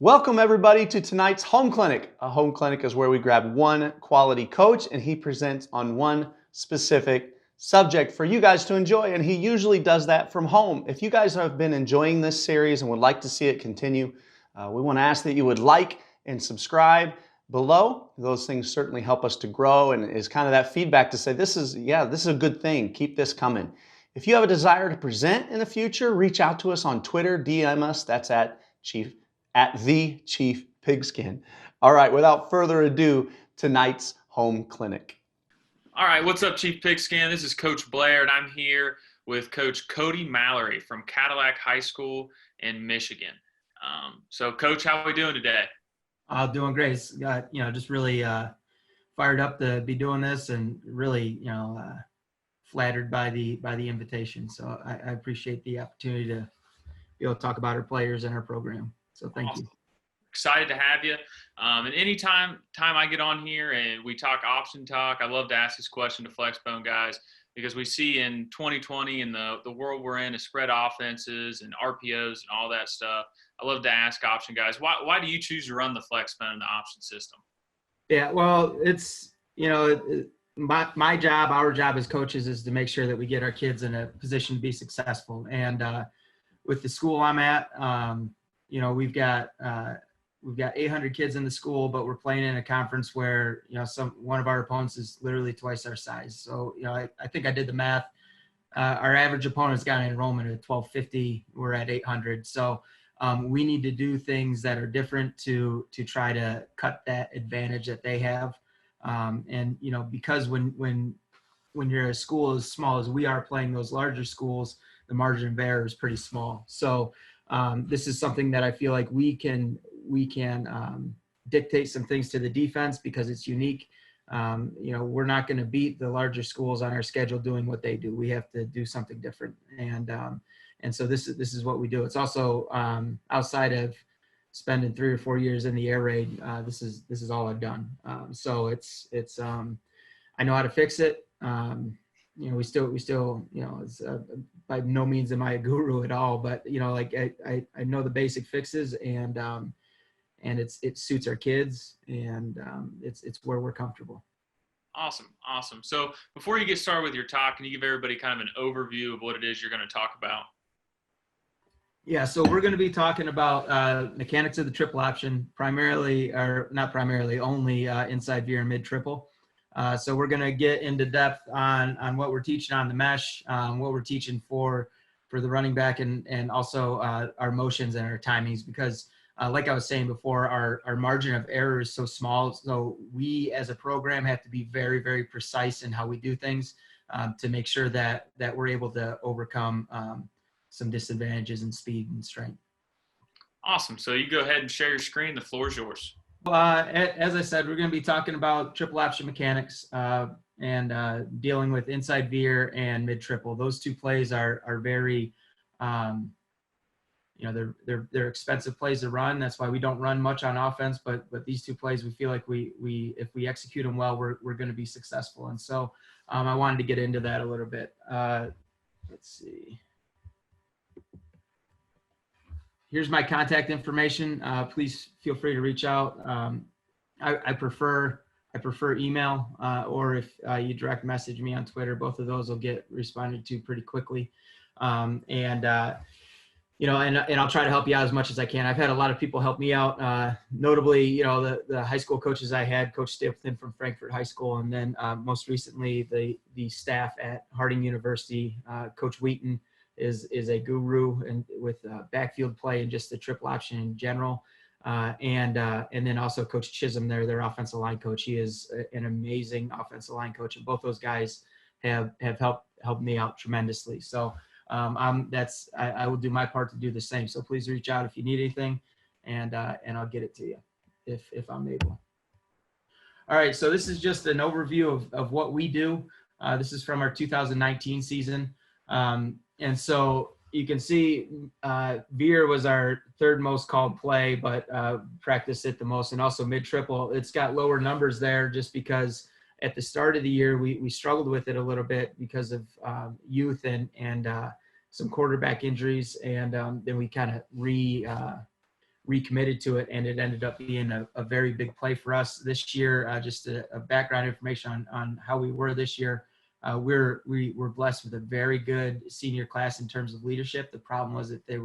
Welcome everybody to tonight's home clinic. A home clinic is where we grab one quality coach and he presents on one specific subject for you guys to enjoy, and he usually does that from home. If you guys have been enjoying this series and would like to see it continue, we want to ask that you would like and subscribe below. Those things certainly help us to grow and is kind of that feedback to say this is a good thing. Keep this coming. If you have a desire to present in the future, reach out to us on Twitter, DM us. That's at the Chief Pigskin. All right, without further ado, tonight's home clinic. All right, what's up, Chief Pigskin? This is Coach Blair, and I'm here with Coach Cody Mallory from Cadillac High School in Michigan. So, Coach, how are we doing today? Doing great. Just really fired up to be doing this, and really, flattered by the invitation. So I appreciate the opportunity to be able to talk about our players and our program. So thank you. Excited to have you. And anytime I get on here and we talk option talk, I love to ask this question to Flexbone guys, because we see in 2020 and the world we're in is spread offenses and RPOs and all that stuff. I love to ask option guys, why do you choose to run the Flexbone in the option system? Yeah, well, it's, my job, our job as coaches is to make sure that we get our kids in a position to be successful. And with the school I'm at, we've got 800 kids in the school, but we're playing in a conference where, one of our opponents is literally twice our size. So, I think I did the math. Our average opponent's got an enrollment at 1,250. We're at 800. So we need to do things that are different to try to cut that advantage that they have. Because when you're a school as small as we are playing those larger schools, the margin of error is pretty small. So this is something that I feel like we can dictate some things to the defense because it's unique. We're not going to beat the larger schools on our schedule doing what they do. We have to do something different. And so this is what we do. It's also outside of spending 3 or 4 years in the air raid. This is all I've done. So it's I know how to fix it. We still, it's by no means am I a guru at all, but I know the basic fixes, and it suits our kids, and it's where we're comfortable. Awesome. So before you get started with your talk, can you give everybody kind of an overview of what it is you're going to talk about? Yeah, so we're going to be talking about mechanics of the triple option, only inside veer and mid triple. So we're going to get into depth on what we're teaching on the mesh, what we're teaching for the running back, and also our motions and our timings, because like I was saying before, our margin of error is so small. So we as a program have to be very, very precise in how we do things to make sure that we're able to overcome some disadvantages in speed and strength. Awesome. So you go ahead and share your screen. The floor is yours. As I said, we're going to be talking about triple option mechanics and dealing with inside veer and mid triple. Those two plays are very, they're expensive plays to run. That's why we don't run much on offense. But these two plays, we feel like if we execute them well, we're going to be successful. And so I wanted to get into that a little bit. Let's see. Here's my contact information. Please feel free to reach out. I prefer email, or if you direct message me on Twitter, both of those will get responded to pretty quickly. And I'll try to help you out as much as I can. I've had a lot of people help me out. Notably, the high school coaches I had, Coach Stapleton from Frankfurt High School, and then most recently the staff at Harding University, Coach Wheaton is a guru and with backfield play and just the triple option in general. And then also Coach Chisholm, their offensive line coach. He is an amazing offensive line coach, and both those guys have helped me out tremendously. So I will do my part to do the same. So please reach out if you need anything, and I'll get it to you if I'm able. All right, so this is just an overview of what we do. This is from our 2019 season. And so you can see veer was our third most called play, but practiced it the most, and also mid triple. It's got lower numbers there just because at the start of the year we struggled with it a little bit because of youth and some quarterback injuries, and then we kind of recommitted to it, and it ended up being a very big play for us this year. Just a background information on how we were this year. We were blessed with a very good senior class in terms of leadership. The problem was that there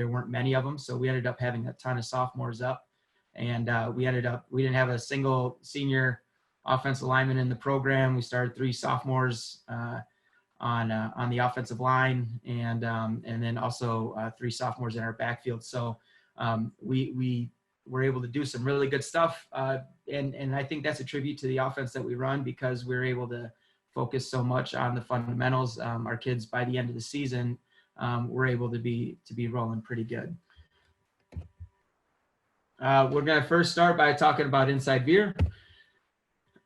weren't many of them, so we ended up having a ton of sophomores up, and we didn't have a single senior offensive lineman in the program. We started 3 sophomores on the offensive line, and then also 3 sophomores in our backfield. So we were able to do some really good stuff, and I think that's a tribute to the offense that we run, because we're able to focus so much on the fundamentals. Our kids, by the end of the season, were able to be rolling pretty good. We're going to first start by talking about inside veer.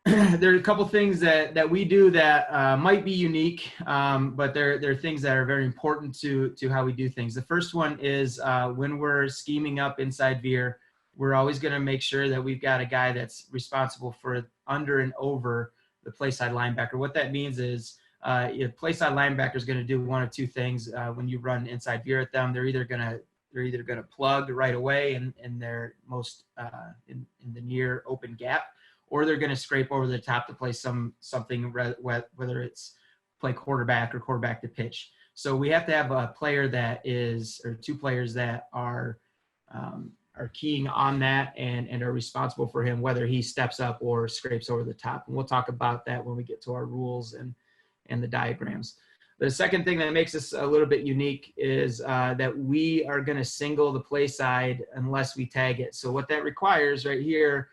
There are a couple things that we do that might be unique, but they're things that are very important to how we do things. The first one is when we're scheming up inside veer, we're always going to make sure that we've got a guy that's responsible for under and over the play side linebacker. What that means is play side linebacker is going to do one of 2 things when you run inside veer at them. They're either going to plug right away in their most in the near open gap, or they're going to scrape over the top to play something, whether it's play quarterback or quarterback to pitch. So we have to have a player or 2 players that are keying on that and are responsible for him, whether he steps up or scrapes over the top. And we'll talk about that when we get to our rules and the diagrams. The second thing that makes us a little bit unique is that we are going to single the play side unless we tag it. So what that requires right here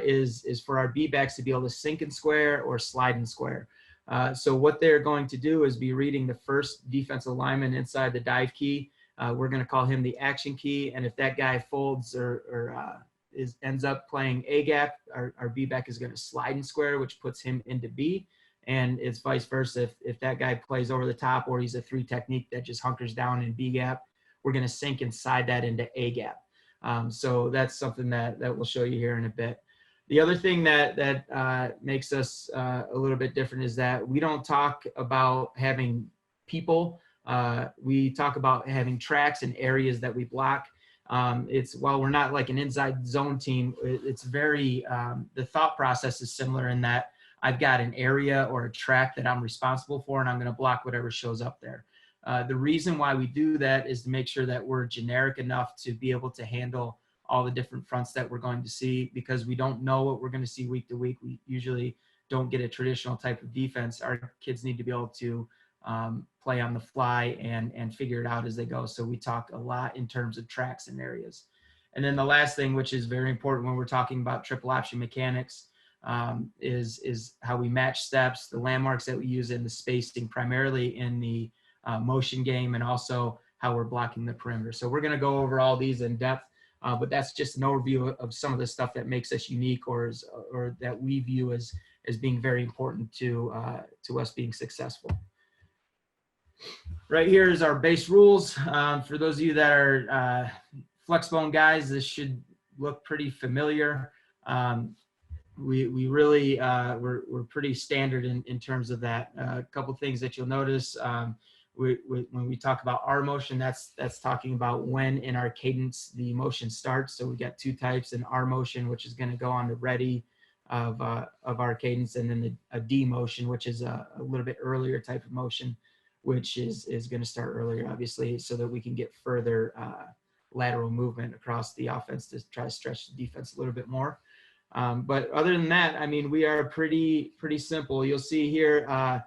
is for our B-backs to be able to sink and square or slide and square. So what they're going to do is be reading the first defensive lineman inside the dive key. We're going to call him the action key, and if that guy folds or ends up playing A gap, our B-back is going to slide and square, which puts him into B, and it's vice versa. If that guy plays over the top, or he's a 3 technique that just hunkers down in B gap, we're going to sink inside that into A gap. So that's something that we'll show you here in a bit. The other thing that makes us a little bit different is that we don't talk about having people. We talk about having tracks and areas that we block. While we're not like an inside zone team, it's very, the thought process is similar in that I've got an area or a track that I'm responsible for, and I'm going to block whatever shows up there. The reason why we do that is to make sure that we're generic enough to be able to handle all the different fronts that we're going to see, because we don't know what we're going to see week to week. We usually don't get a traditional type of defense. Our kids need to be able to play on the fly and figure it out as they go. So we talk a lot in terms of tracks and areas. And then the last thing, which is very important when we're talking about triple option mechanics, is how we match steps, the landmarks that we use in the spacing, primarily in the motion game, and also how we're blocking the perimeter. So we're going to go over all these in depth, but that's just an overview of some of the stuff that makes us unique, or that we view as being very important to us being successful. Right here is our base rules. For those of you that are flexbone guys, this should look pretty familiar. We really, we're pretty standard in terms of that. A couple things that you'll notice, when we talk about our motion, that's talking about when in our cadence the motion starts. So we got 2 types: an R motion, which is going to go on the ready of our cadence, and then a D motion, which is a little bit earlier type of motion, which is going to start earlier, obviously, so that we can get further lateral movement across the offense to try to stretch the defense a little bit more. But other than that, I mean, we are pretty simple. You'll see here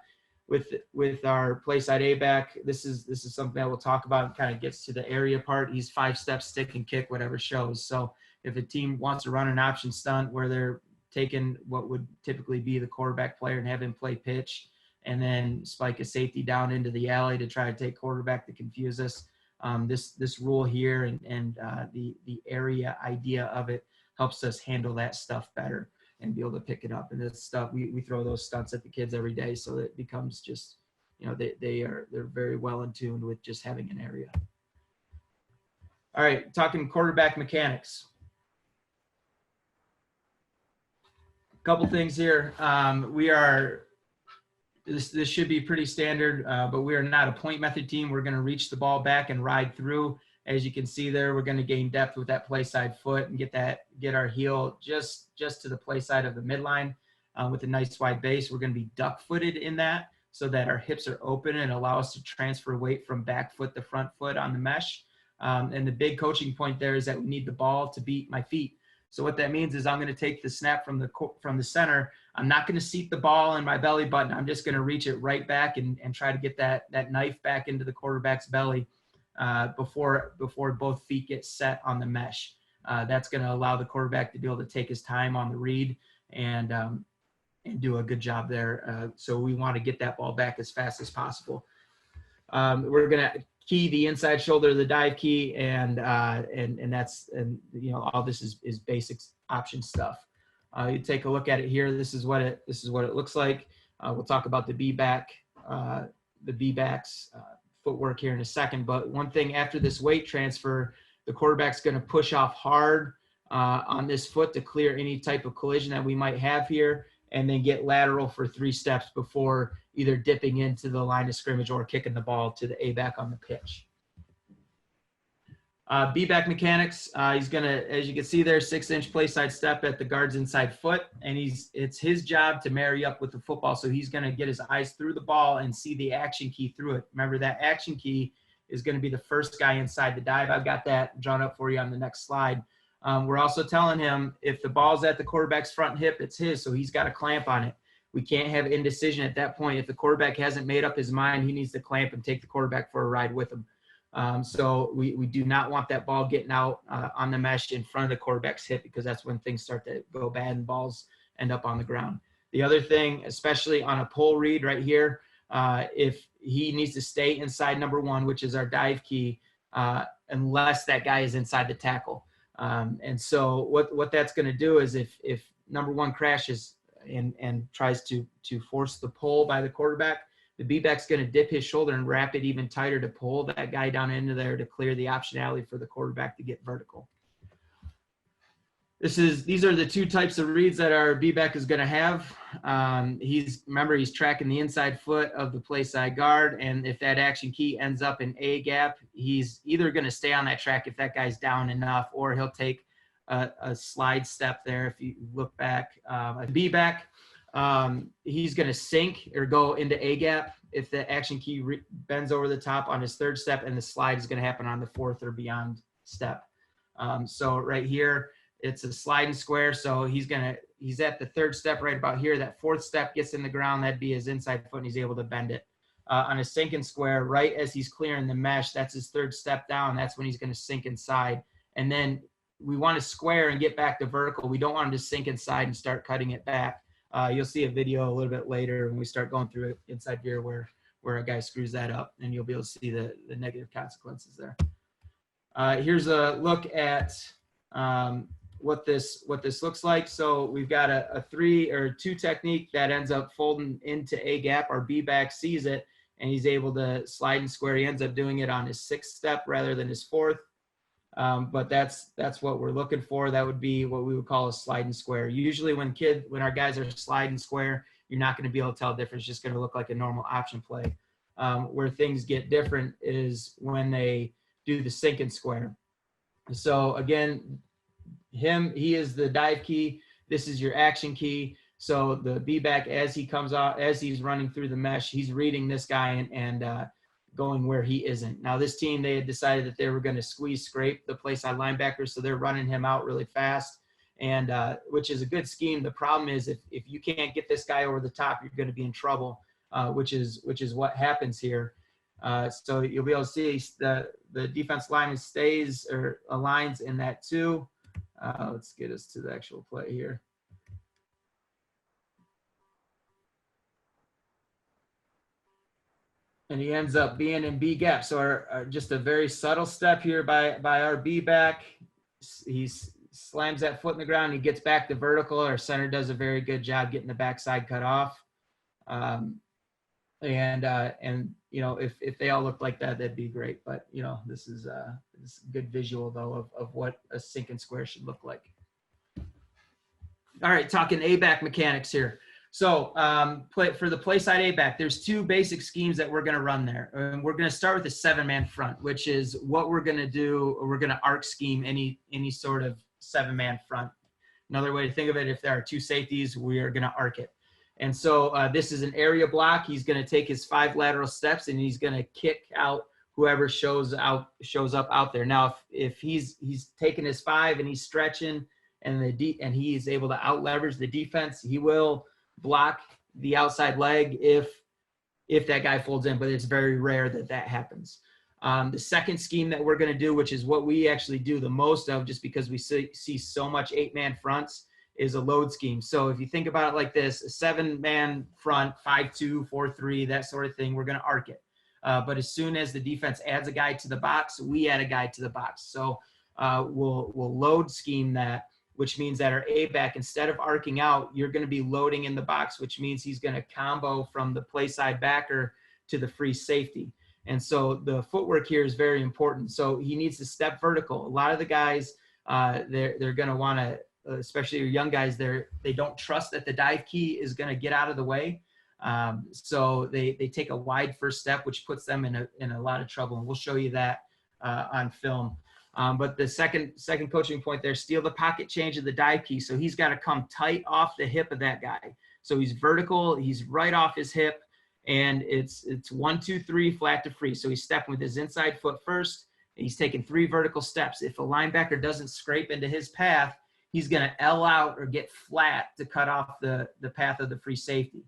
with our play side A back, this is something that we'll talk about, and kind of gets to the area part. He's 5 steps, stick and kick, whatever shows. So if a team wants to run an option stunt where they're taking what would typically be the quarterback player and have him play pitch, and then spike a safety down into the alley to try to take quarterback to confuse us, this rule here and the area idea of it helps us handle that stuff better and be able to pick it up. And this stuff, we throw those stunts at the kids every day, so that it becomes just, you know, they're very well in tune with just having an area. All right, talking quarterback mechanics. A couple things here. This should be pretty standard, but we are not a point method team. We're going to reach the ball back and ride through. As you can see there, we're going to gain depth with that play side foot and get our heel just to the play side of the midline with a nice wide base. We're going to be duck footed in that so that our hips are open and allow us to transfer weight from back foot to front foot on the mesh. And the big coaching point there is that we need the ball to beat my feet. So what that means is I'm going to take the snap from the center. I'm not going to seat the ball in my belly button. I'm just going to reach it right back and try to get that knife back into the quarterback's belly before both feet get set on the mesh. That's going to allow the quarterback to be able to take his time on the read and do a good job there. So we want to get that ball back as fast as possible. We're going to key the inside shoulder of the dive key, and that's, you know, all this is basic option stuff. You take a look at it here. This is what it looks like. We'll talk about the B-back's footwork here in a second. But one thing, after this weight transfer, the quarterback's going to push off hard on this foot to clear any type of collision that we might have here, and then get lateral for 3 steps before either dipping into the line of scrimmage or kicking the ball to the A-back on the pitch. B-back mechanics, he's going to, as you can see there, 6-inch play side step at the guard's inside foot, and it's his job to marry up with the football. So he's going to get his eyes through the ball and see the action key through it. Remember, that action key is going to be the first guy inside the dive. I've got that drawn up for you on the next slide. We're also telling him if the ball's at the quarterback's front hip, it's his, so he's got a clamp on it. We can't have indecision at that point. If the quarterback hasn't made up his mind, he needs to clamp and take the quarterback for a ride with him. So we do not want that ball getting out on the mesh in front of the quarterback's hip, because that's when things start to go bad and balls end up on the ground. The other thing, especially on a pull read right here, if he needs to stay inside number 1, which is our dive key, unless that guy is inside the tackle. And so what that's going to do is if number 1 crashes and tries to force the pull by the quarterback, the B-back's going to dip his shoulder and wrap it even tighter to pull that guy down into there to clear the optionality for the quarterback to get vertical. These are the 2 types of reads that our B-back is going to have. Remember, he's tracking the inside foot of the play side guard, and if that action key ends up in A gap, he's either going to stay on that track if that guy's down enough, or he'll take a slide step there. If you look back, B-back, he's going to sink or go into A gap if the action key bends over the top on his 3rd step, and the slide is going to happen on the 4th or beyond step. So right here, it's a sliding square. So he's at the 3rd step right about here. That 4th step gets in the ground. That'd be his inside foot, and he's able to bend it. On a sinking square, right as he's clearing the mesh, that's his 3rd step down. That's when he's going to sink inside. And then we want to square and get back to vertical. We don't want him to sink inside and start cutting it back. You'll see a video a little bit later when we start going through it inside veer where a guy screws that up, and you'll be able to see the negative consequences there. Here's a look at what this looks like. So we've got a 3 or 2 technique that ends up folding into A gap. Our B-back sees it, and he's able to slide and square. He ends up doing it on his 6th step rather than his 4th. But that's what we're looking for. That would be what we would call a slide and square. Usually when our guys are slide and square, you're not going to be able to tell the difference. It's just going to look like a normal option play. Where things get different is when they do the sink and square. So again, he is the dive key. This is your action key. So the B-back, as he comes out, as he's running through the mesh, he's reading this guy and going where he isn't. Now this team, they had decided that they were going to scrape the play side linebacker, so they're running him out really fast, and which is a good scheme. The problem is if you can't get this guy over the top, you're going to be in trouble, which is what happens here. So you'll be able to see the defense lineman stays or aligns in that 2. Let's get us to the actual play here. And he ends up being in B gap. So just a very subtle step here by our B back. He slams that foot in the ground. He gets back to vertical. Our center does a very good job getting the backside cut off. And you know, if they all look like that, that'd be great. But you know, this is a good visual though of what a sink and square should look like. All right, talking A back mechanics here. So for the play side A-back, there's two basic schemes that we're going to run there. And we're going to start with a 7-man front, which is what we're going to do. We're going to arc scheme any sort of 7-man front. Another way to think of it, if there are 2 safeties, we are going to arc it. And so this is an area block. He's going to take his 5 lateral steps and he's going to kick out whoever shows up out there. Now, if he's taking his 5 and he's stretching and he's able to out leverage the defense, he will block the outside leg if that guy folds in, but it's very rare that happens. The second scheme that we're going to do, which is what we actually do the most of just because we see so much 8-man fronts, is a load scheme. So if you think about it like this, a 7-man front, 5-2, 4-3, that sort of thing, we're going to arc it. But as soon as the defense adds a guy to the box, we add a guy to the box. So we'll load scheme that, which means that our A-back, instead of arcing out, you're going to be loading in the box, which means he's going to combo from the play side backer to the free safety. And so the footwork here is very important. So he needs to step vertical. A lot of the guys, they're going to want to, especially your young guys, they don't trust that the dive key is going to get out of the way. So they take a wide first step, which puts them in a lot of trouble. And we'll show you that on film. But the second coaching point there, steal the pocket change of the dive key. So he's got to come tight off the hip of that guy. So he's vertical, he's right off his hip, and it's 1, 2, 3, flat to free. So he's stepping with his inside foot first, and he's taking 3 vertical steps. If a linebacker doesn't scrape into his path, he's going to L out or get flat to cut off the path of the free safety.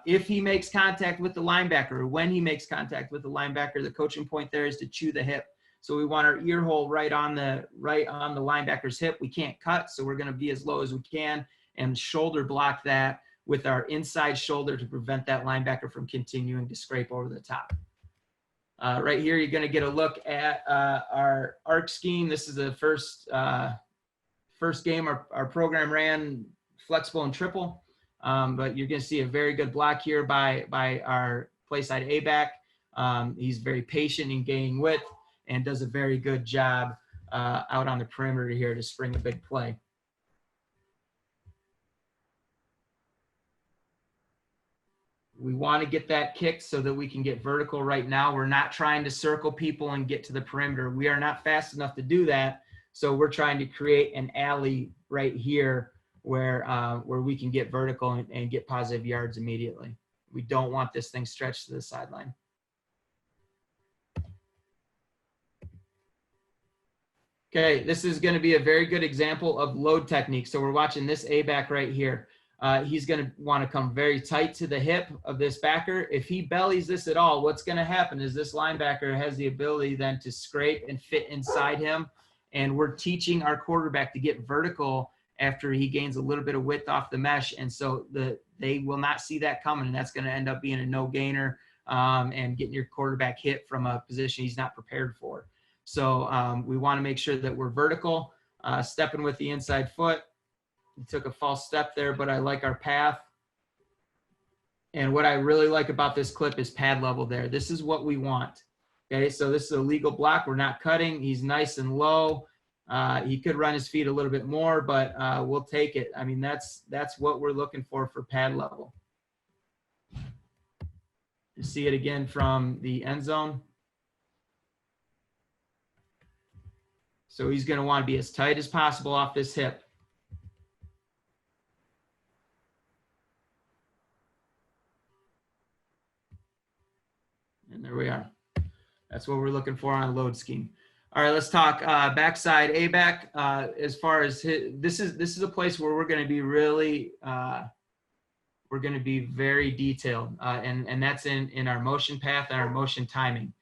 If he makes contact with the linebacker, or when he makes contact with the linebacker, the coaching point there is to chew the hip. So we want our ear hole right on the linebacker's hip. We can't cut, so we're going to be as low as we can and shoulder block that with our inside shoulder to prevent that linebacker from continuing to scrape over the top. Right here, you're going to get a look at our arc scheme. This is the first game our program ran flexible and triple, but you're going to see a very good block here by our play side A-back. He's very patient in gaining width and does a very good job out on the perimeter here to spring a big play. We want to get that kick so that we can get vertical right now. We're not trying to circle people and get to the perimeter. We are not fast enough to do that. So we're trying to create an alley right here where we can get vertical and get positive yards immediately. We don't want this thing stretched to the sideline. Okay, this is going to be a very good example of load technique. So we're watching this A-back right here. He's going to want to come very tight to the hip of this backer. If he bellies this at all, what's going to happen is this linebacker has the ability then to scrape and fit inside him. And we're teaching our quarterback to get vertical after he gains a little bit of width off the mesh. And so they will not see that coming. And that's going to end up being a no-gainer and getting your quarterback hit from a position he's not prepared for. So we want to make sure that we're vertical, stepping with the inside foot. We took a false step there, but I like our path. And what I really like about this clip is pad level there. This is what we want. Okay, so this is a legal block. We're not cutting. He's nice and low. He could run his feet a little bit more, but we'll take it. I mean, that's what we're looking for pad level. You see it again from the end zone. So he's going to want to be as tight as possible off this hip. And there we are. That's what we're looking for on a load scheme. All right, let's talk backside A-back. As far as this is a place where we're going to be really we're going to be very detailed, and that's in our motion path and our motion timing.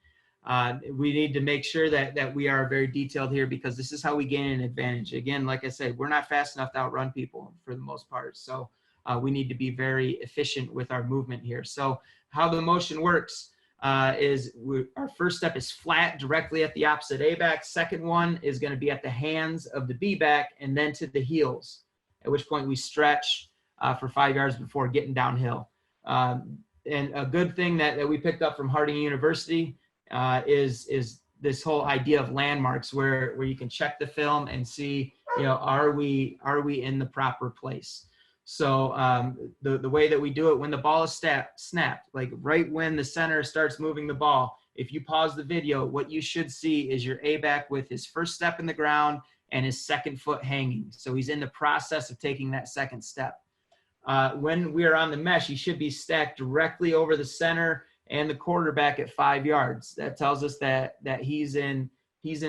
We need to make sure that we are very detailed here because this is how we gain an advantage. Again, like I said, we're not fast enough to outrun people for the most part. So we need to be very efficient with our movement here. So how the motion works is our first step is flat directly at the opposite A-back. Second one is going to be at the hands of the B-back and then to the heels, at which point we stretch for 5 yards before getting downhill. And a good thing that we picked up from Harding University is this whole idea of landmarks where you can check the film and see, are we in the proper place. So the way that we do it, when the ball is snapped, like right when the center starts moving the ball, if you pause the video, what you should see is your A-back with his first step in the ground and his second foot hanging. So he's in the process of taking that second step. When we are on the mesh, he should be stacked directly over the center and the quarterback at 5 yards. That tells us that he's in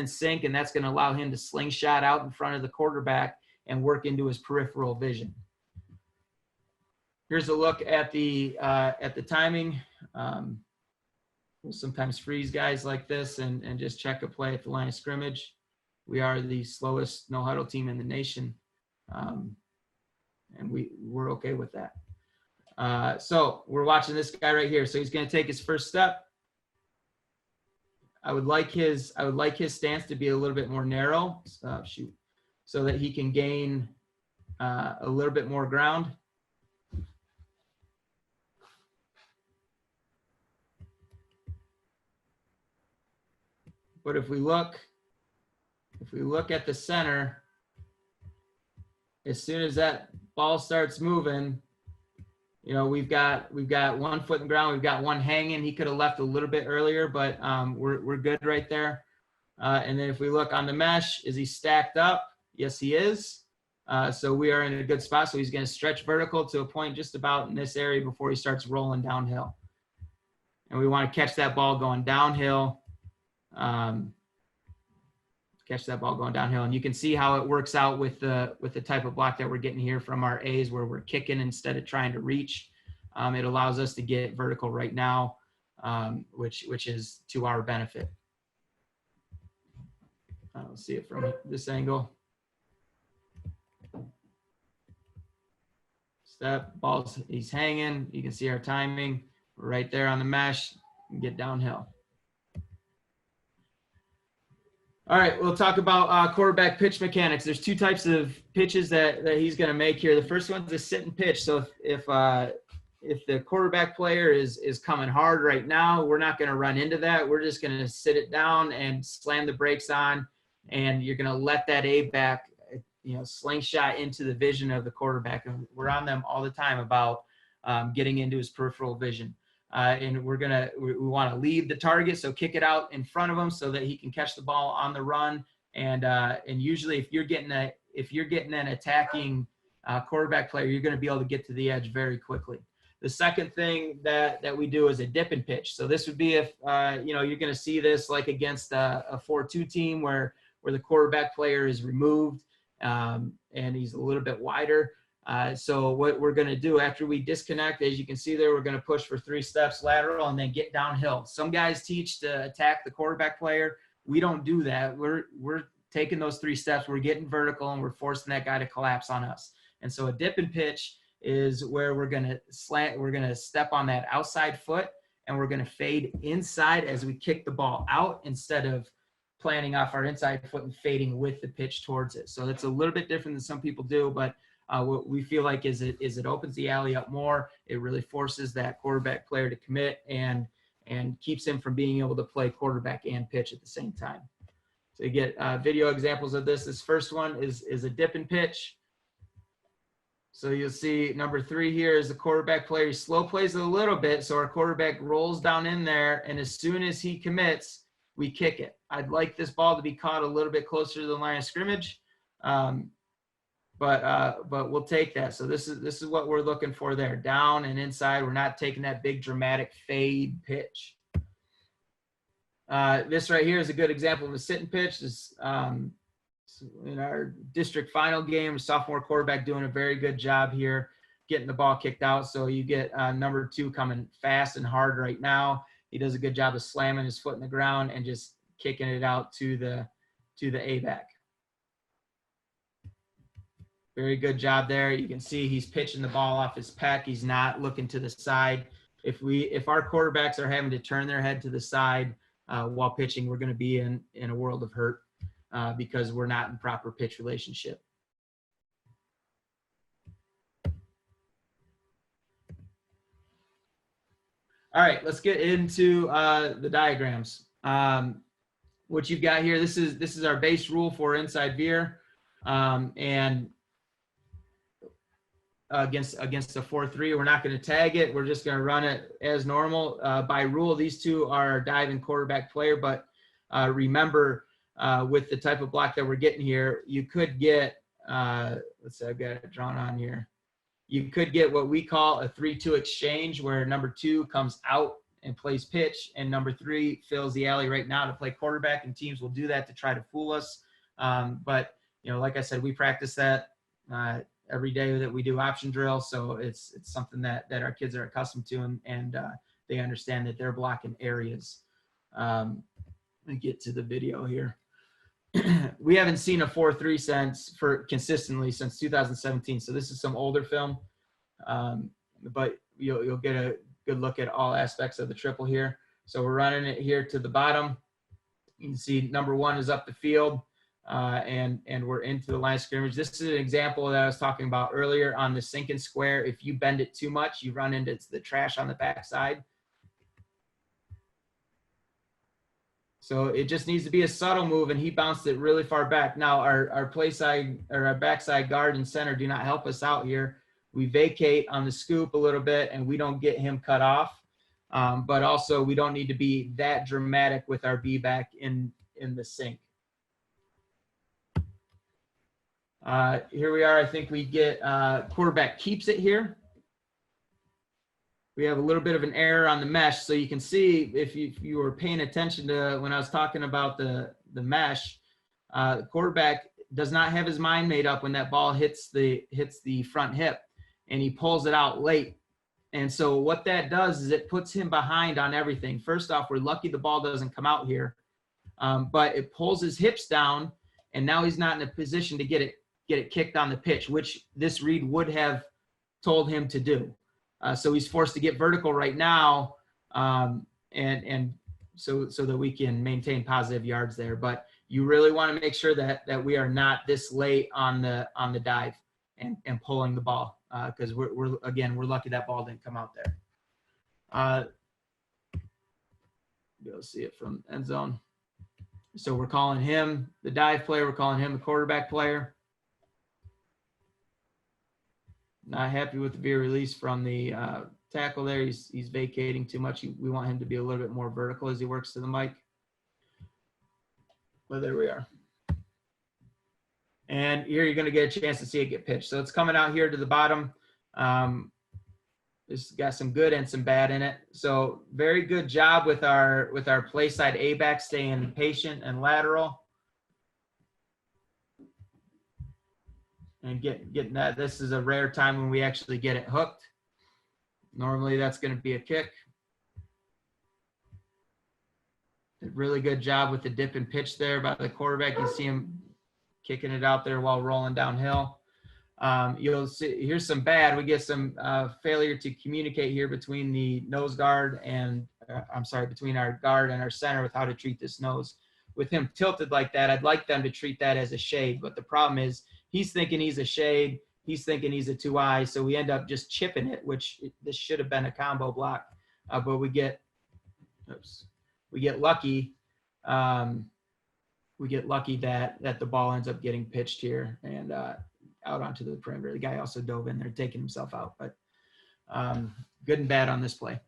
sync, and that's going to allow him to slingshot out in front of the quarterback and work into his peripheral vision. Here's a look at the timing. We'll sometimes freeze guys like this and just check a play at the line of scrimmage. We are the slowest no huddle team in the nation, and we're okay with that. So we're watching this guy right here. So he's going to take his first step. I would like his stance to be a little bit more narrow, so that he can gain a little bit more ground. But if we look at the center, as soon as that ball starts moving, you know, we've got 1 foot in the ground, we've got one hanging. He could have left a little bit earlier, but we're good right there. And then if we look on the mesh, is he stacked up? Yes, he is. So we are in a good spot. So he's going to stretch vertical to a point just about in this area before he starts rolling downhill. And we want to catch that ball going downhill. Catch that ball going downhill, and you can see how it works out with the type of block that we're getting here from our A's, where we're kicking instead of trying to reach. It allows us to get vertical right now, which is to our benefit. I'll see it from this angle. Step, balls, he's hanging. You can see our timing. We're right there on the mesh and get downhill. All right, we'll talk about quarterback pitch mechanics. There's two types of pitches that he's going to make here. The first one's a sit and pitch. So if the quarterback player is coming hard right now, we're not going to run into that. We're just going to sit it down and slam the brakes on, and you're going to let that A-back, you know, slingshot into the vision of the quarterback. And we're on them all the time about getting into his peripheral vision. And we want to leave the target, so kick it out in front of him so that he can catch the ball on the run. And usually, if you're getting an attacking quarterback player, you're going to be able to get to the edge very quickly. The second thing that we do is a dip and pitch. So this would be if you know, you're going to see this like against a 4-2 team where the quarterback player is removed and he's a little bit wider. So what we're going to do after we disconnect, as you can see there, we're going to push for 3 steps lateral and then get downhill. Some guys teach to attack the quarterback player. We don't do that. We're taking those 3 steps. We're getting vertical and we're forcing that guy to collapse on us. And so a dip and pitch is where we're going to slant. We're going to step on that outside foot and we're going to fade inside as we kick the ball out instead of planting off our inside foot and fading with the pitch towards it. So it's a little bit different than some people do, but what we feel like is it opens the alley up more. It really forces that quarterback player to commit and keeps him from being able to play quarterback and pitch at the same time. So you get video examples of this. This first one is a dip and pitch. So you'll see number 3 here is the quarterback player. He slow plays it a little bit, so our quarterback rolls down in there, and as soon as he commits, we kick it. I'd like this ball to be caught a little bit closer to the line of scrimmage. But we'll take that. So this is what we're looking for there, down and inside. We're not taking that big dramatic fade pitch. This right here is a good example of a sit and pitch. This in our district final game, sophomore quarterback doing a very good job here, getting the ball kicked out. So you get number 2 coming fast and hard right now. He does a good job of slamming his foot in the ground and just kicking it out to the A-back. Very good job there. You can see he's pitching the ball off his pec. He's not looking to the side. If our quarterbacks are having to turn their head to the side while pitching, we're going to be in a world of hurt because we're not in proper pitch relationship. All right, let's get into the diagrams. What you've got here, this is our base rule for inside veer, and against a 4-3. We're not going to tag it. We're just going to run it as normal. By rule, these two are dive and quarterback player, but remember, with the type of block that we're getting here, you could get, let's see, I've got it drawn on here. You could get what we call a 3-2 exchange, where number 2 comes out and plays pitch, and number 3 fills the alley right now to play quarterback, and teams will do that to try to fool us. But, you know, like I said, we practice that every day that we do option drill, so it's something that our kids are accustomed to, and they understand that they're blocking areas. Let me get to the video here. We haven't seen a 4-3 consistently since 2017, so this is some older film, but you'll get a good look at all aspects of the triple here. So we're running it here to the bottom. You can see number 1 is up the field, and we're into the line of scrimmage. This is an example that I was talking about earlier on the sink and square. If you bend it too much, you run into the trash on the backside. So it just needs to be a subtle move, and he bounced it really far back. Now our play side or our backside guard and center do not help us out here. We vacate on the scoop a little bit, and we don't get him cut off. But also we don't need to be that dramatic with our B back in the sink. Here we are. I think we get quarterback keeps it here. We have a little bit of an error on the mesh. So you can see, if you were paying attention to when I was talking about the mesh, the quarterback does not have his mind made up when that ball hits the front hip, and he pulls it out late. And so what that does is it puts him behind on everything. First off, we're lucky the ball doesn't come out here, but it pulls his hips down, and now he's not in a position to get it kicked on the pitch, which this read would have told him to do. So he's forced to get vertical right now, and so that we can maintain positive yards there. But you really want to make sure that we are not this late on the dive and pulling the ball, because we're lucky that ball didn't come out there. You'll see it from end zone. So we're calling him the dive player. We're calling him the quarterback player. Not happy with the veer release from the tackle there. He's vacating too much. We want him to be a little bit more vertical as he works to the mic. Well, there we are. And here you're going to get a chance to see it get pitched. So it's coming out here to the bottom. It's got some good and some bad in it. So very good job with our play side A back, staying patient and lateral. And getting that. This is a rare time when we actually get it hooked. Normally that's going to be a kick. A really good job with the dip and pitch there by the quarterback. You see him kicking it out there while rolling downhill. You'll see here's some bad. We get some failure to communicate here between the nose guard and between our guard and our center with how to treat this nose. With him tilted like that, I'd like them to treat that as a shade, but the problem is he's thinking he's a shade. He's thinking he's a 2-eye. So we end up just chipping it, which this should have been a combo block. But we get lucky. We get lucky that the ball ends up getting pitched here and out onto the perimeter. The guy also dove in there, taking himself out. But good and bad on this play.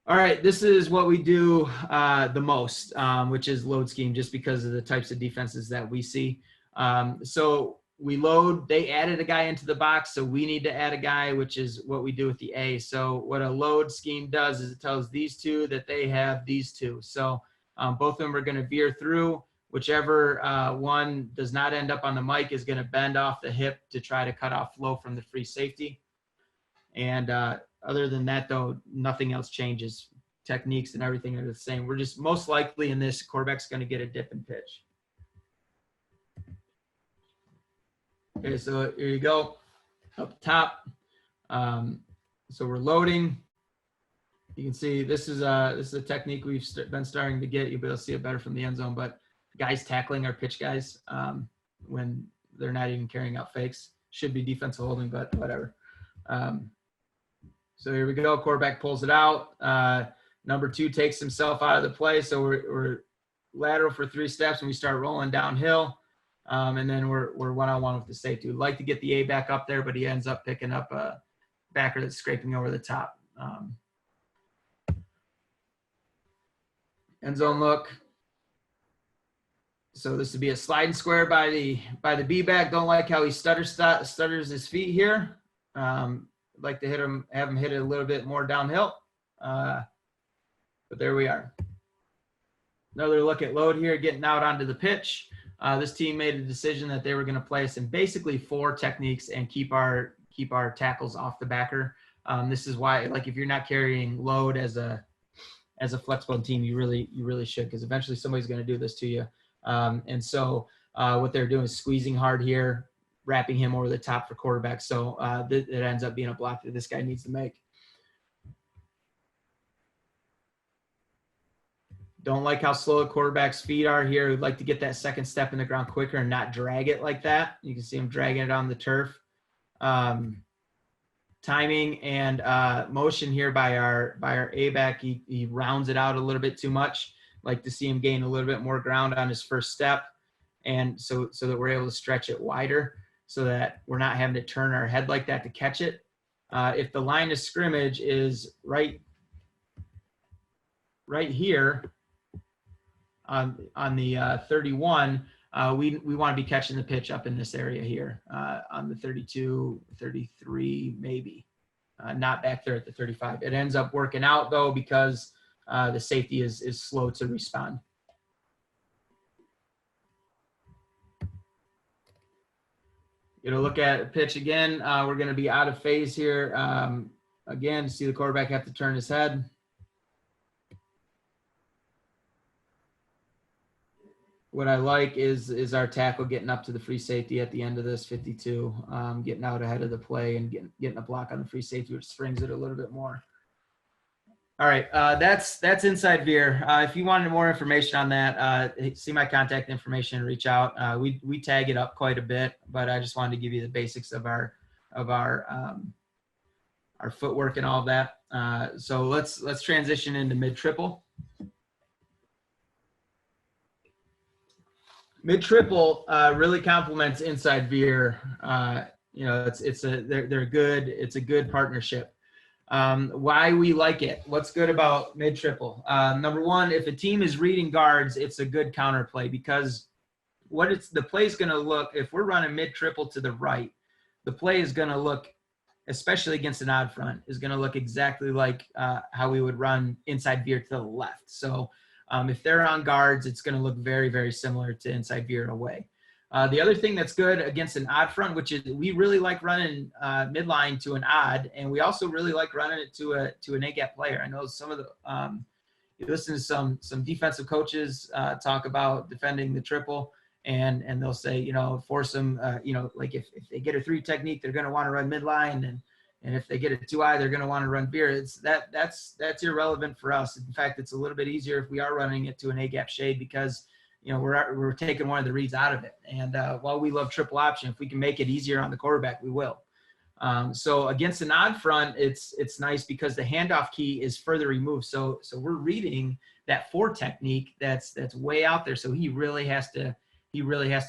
All right, this is what we do the most, which is load scheme, just because of the types of defenses that we see. So we load, they added a guy into the box, so we need to add a guy, which is what we do with the A. So what a load scheme does is it tells these two that they have these two. So both of them are going to veer through. Whichever one does not end up on the mic is going to bend off the hip to try to cut off flow from the free safety. And other than that, though, nothing else changes. Techniques and everything are the same. We're just most likely in this, quarterback's going to get a dip and pitch. Okay, so here you go, up top. So we're loading. You can see this is a technique we've been starting to get. You'll be able to see it better from the end zone. But guys tackling our pitch guys when they're not even carrying out fakes. Should be defensive holding, but whatever. So here we go. Quarterback pulls it out. Number 2 takes himself out of the play. So we're lateral for 3 steps, and we start rolling downhill. And then we're one-on-one with the safety. We'd like to get the A back up there, but he ends up picking up a backer that's scraping over the top. End zone look. So this would be a sliding square by the B back. Don't like how he stutters his feet here. Like to have him hit it a little bit more downhill. But there we are. Another look at load here, getting out onto the pitch. This team made a decision that they were going to play us in basically 4 techniques and keep our tackles off the backer. This is why, like, if you're not carrying load as a flex bone team, you really should, because eventually somebody's going to do this to you. And so what they're doing is squeezing hard here, wrapping him over the top for quarterback. So it ends up being a block that this guy needs to make. Don't like how slow the quarterback's feet are here. We'd like to get that second step in the ground quicker and not drag it like that. You can see him dragging it on the turf. Timing and motion here by our A-back. He rounds it out a little bit too much. Like to see him gain a little bit more ground on his first step, and so that we're able to stretch it wider so that we're not having to turn our head like that to catch it. If the line of scrimmage is right here on the 31, we want to be catching the pitch up in this area here on the 32, 33 maybe, not back there at the 35. It ends up working out though because the safety is slow to respond. Going to look at pitch again. We're going to be out of phase here. Again, see the quarterback have to turn his head. What I like is our tackle getting up to the free safety at the end of this 52, getting out ahead of the play and getting a block on the free safety, which springs it a little bit more. All right, that's inside veer. If you wanted more information on that, see my contact information and reach out. We tag it up quite a bit, but I just wanted to give you the basics of our footwork and all of that. So let's transition into mid triple. Mid triple really complements inside veer. They're good. It's a good partnership. Why we like it. What's good about mid triple? Number one, if a team is reading guards, it's a good counter play because the play is going to look, if we're running mid triple to the right, the play is going to look, especially against an odd front, is going to look exactly like how we would run inside veer to the left. So if they're on guards, it's going to look very, very similar to inside veer away. The other thing that's good against an odd front, which is we really like running midline to an odd, and we also really like running it to an A-gap player. I know some of the you listen to some defensive coaches talk about defending the triple, and they'll say, force them, like if they get a 3 technique, they're going to want to run midline, and if they get a 2-eye, they're going to want to run veer. That's irrelevant for us. In fact, it's a little bit easier if we are running it to an A-gap shade because we're taking one of the reads out of it. And while we love triple option, if we can make it easier on the quarterback, we will. So against an odd front, it's nice because the handoff key is further removed. So we're reading that 4 technique that's way out there. So he really has to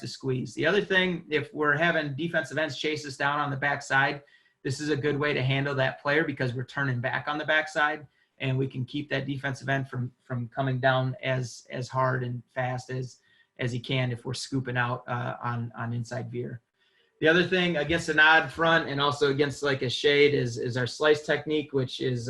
squeeze. The other thing, if we're having defensive ends chase us down on the backside, this is a good way to handle that player because we're turning back on the backside. And we can keep that defensive end from coming down as hard and fast as he can if we're scooping out on inside veer. The other thing against an odd front and also against like a shade is our slice technique, which is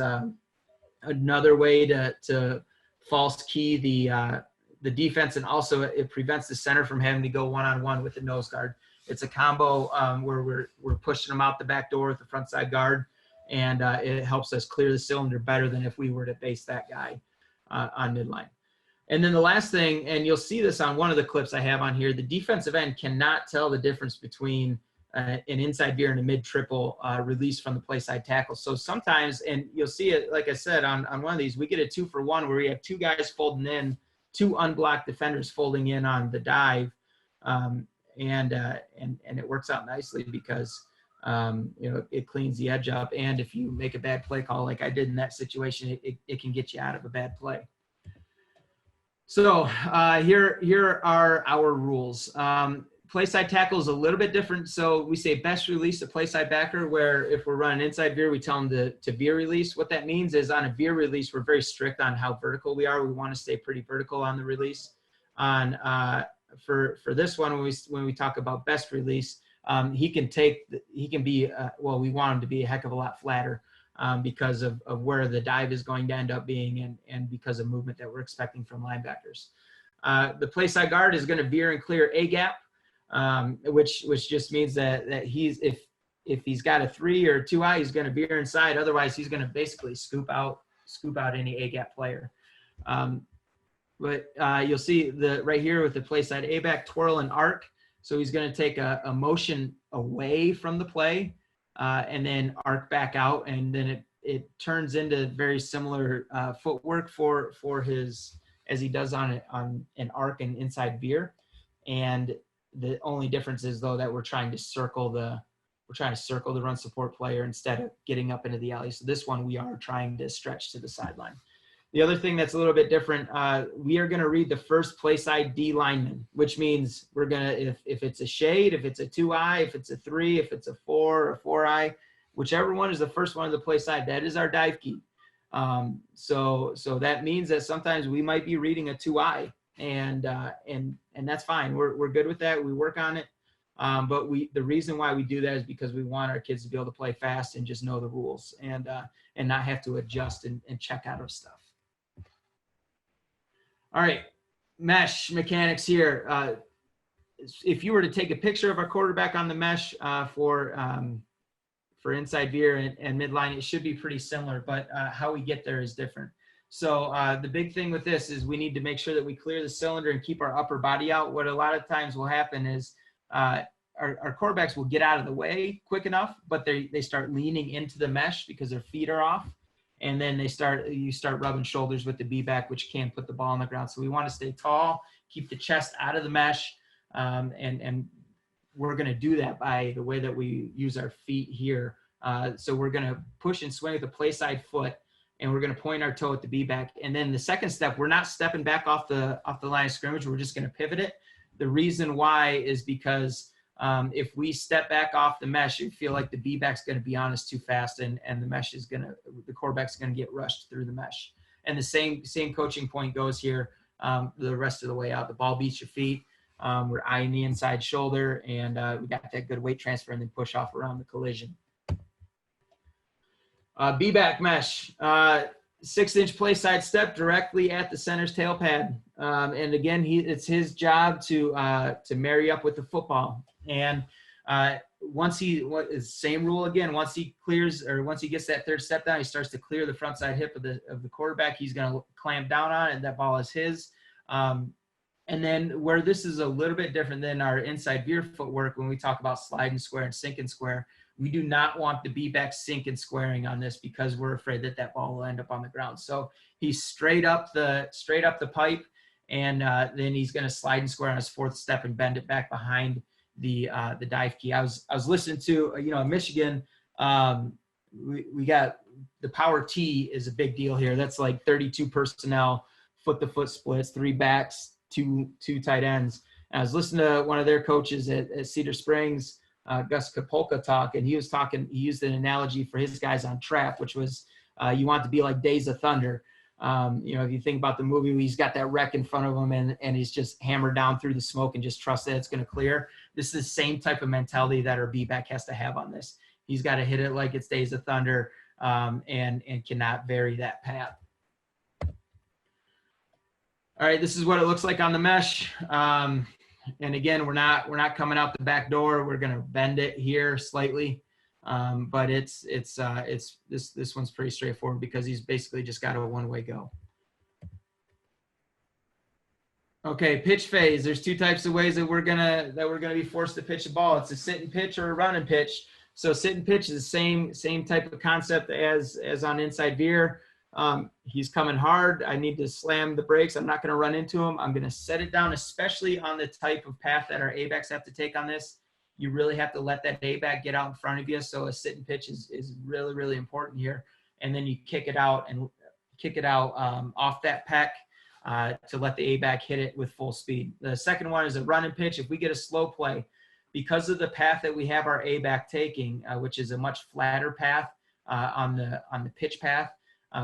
another way to false key the defense, and also it prevents the center from having to go one-on-one with the nose guard. It's a combo where we're pushing them out the back door with the front side guard. And it helps us clear the cylinder better than if we were to base that guy on midline. And then the last thing, and you'll see this on one of the clips I have on here, the defensive end cannot tell the difference between an inside veer and a mid triple release from the play side tackle. So sometimes, and you'll see it, like I said, on one of these, we get a 2-for-1 where we have 2 guys folding in, 2 unblocked defenders folding in on the dive. And it works out nicely because it cleans the edge up. And if you make a bad play call like I did in that situation, it can get you out of a bad play. So here are our rules. Play side tackle is a little bit different. So we say best release to play side backer, where if we're running inside veer, we tell them to veer release. What that means is on a veer release, we're very strict on how vertical we are. We want to stay pretty vertical on the release. On for this one, when we talk about best release, he can be, well, we want him to be a heck of a lot flatter because of where the dive is going to end up being and because of movement that we're expecting from linebackers. The play side guard is going to veer and clear A gap. Which just means that he's if he's got a 3 or 2-eye, he's going to veer inside. Otherwise, he's going to basically scoop out any A gap player. But you'll see right here with the play side A back, twirl and arc. So he's going to take a motion away from the play and then arc back out, and then it turns into very similar footwork for his as he does on an arc and inside veer. And the only difference is though that we're trying to circle the run support player instead of getting up into the alley. So this one we are trying to stretch to the sideline. The other thing that's a little bit different, we are going to read the first play side D lineman, which means we're going to, if it's a shade, if it's a 2-eye, if it's a 3, if it's a 4 or 4-eye, whichever one is the first one of the play side, that is our dive key. So that means that sometimes we might be reading a 2-eye. And that's fine. We're good with that. We work on it. But the reason why we do that is because we want our kids to be able to play fast and just know the rules and not have to adjust and check out of stuff. All right, mesh mechanics here. If you were to take a picture of our quarterback on the mesh for inside veer and midline, it should be pretty similar, but how we get there is different. So the big thing with this is we need to make sure that we clear the cylinder and keep our upper body out. What a lot of times will happen is our quarterbacks will get out of the way quick enough, but they start leaning into the mesh because their feet are off. And then you start rubbing shoulders with the B-back, which can put the ball on the ground. So we want to stay tall, keep the chest out of the mesh. And we're going to do that by the way that we use our feet here. So we're going to push and swing with the play side foot, and we're going to point our toe at the B-back. And then the second step, we're not stepping back off the line of scrimmage. We're just going to pivot it. The reason why is because if we step back off the mesh, you feel like the B-back's going to be on us too fast, and the quarterback's going to get rushed through the mesh. And the same coaching point goes here the rest of the way out. The ball beats your feet. We're eyeing the inside shoulder, and we got that good weight transfer, and then push off around the collision. B-back mesh, 6-inch play side step directly at the center's tail pad. And again, it's his job to marry up with the football. And same rule again, once he gets that third step down, he starts to clear the front side hip of the quarterback. He's going to clamp down on it, and that ball is his. And then where this is a little bit different than our inside veer footwork, when we talk about slide and square and sink and square, we do not want the B-back sink and squaring on this because we're afraid that ball will end up on the ground. So he's straight up the pipe, and then he's going to slide and square on his fourth step and bend it back behind the dive key. I was listening to, in Michigan, we got the power T is a big deal here. That's like 32 personnel, foot-to-foot splits, 3 backs, two tight ends. And I was listening to one of their coaches at Cedar Springs, Gus Kapolka, talk, and he used an analogy for his guys on trap, which was you want to be like Days of Thunder. If you think about the movie, he's got that wreck in front of him and he's just hammered down through the smoke and just trust that it's going to clear. This is the same type of mentality that our B-back has to have on this. He's got to hit it like it's Days of Thunder and cannot vary that path. All right, this is what it looks like on the mesh. And again, we're not coming out the back door. We're going to bend it here slightly. But this one's pretty straightforward because he's basically just got a one-way go. Okay, pitch phase. There's 2 types of ways that we're gonna be forced to pitch a ball. It's a sit and pitch or a run and pitch. So sit and pitch is the same type of concept as on inside veer. He's coming hard. I need to slam the brakes. I'm not going to run into him. I'm going to set it down, especially on the type of path that our A-backs have to take on this. You really have to let that A-back get out in front of you. So a sit and pitch is really, really important here. And then you kick it out off that pec to let the A-back hit it with full speed. The second one is a run and pitch. If we get a slow play, because of the path that we have our A-back taking, which is a much flatter path on the pitch path,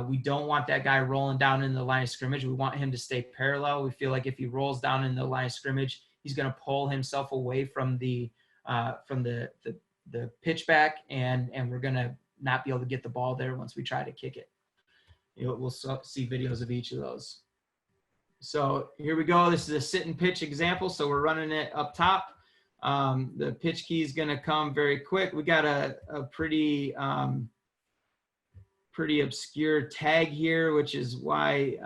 we don't want that guy rolling down in the line of scrimmage. We want him to stay parallel. We feel like if he rolls down in the line of scrimmage, he's going to pull himself away from the pitch back, and we're going to not be able to get the ball there once we try to kick it. We'll see videos of each of those. So here we go. This is a sit and pitch example. So we're running it up top. The pitch key is going to come very quick. We got a pretty obscure tag here, which is why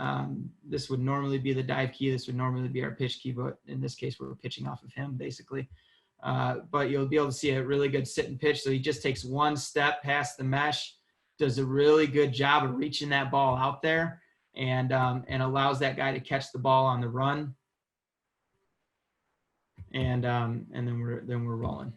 this would normally be the dive key. This would normally be our pitch key, but in this case, we're pitching off of him basically. But you'll be able to see a really good sit and pitch. So he just takes one step past the mesh, does a really good job of reaching that ball out there, and allows that guy to catch the ball on the run. And then we're rolling.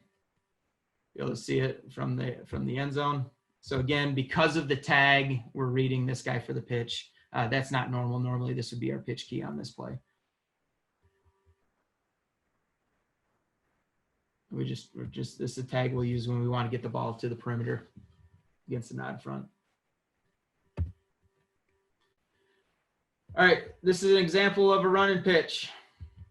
You'll be able to see it from the end zone. So again, because of the tag, we're reading this guy for the pitch. That's not normal. Normally, this would be our pitch key on this play. This is a tag we'll use when we want to get the ball to the perimeter against the nod front. All right, this is an example of a run and pitch.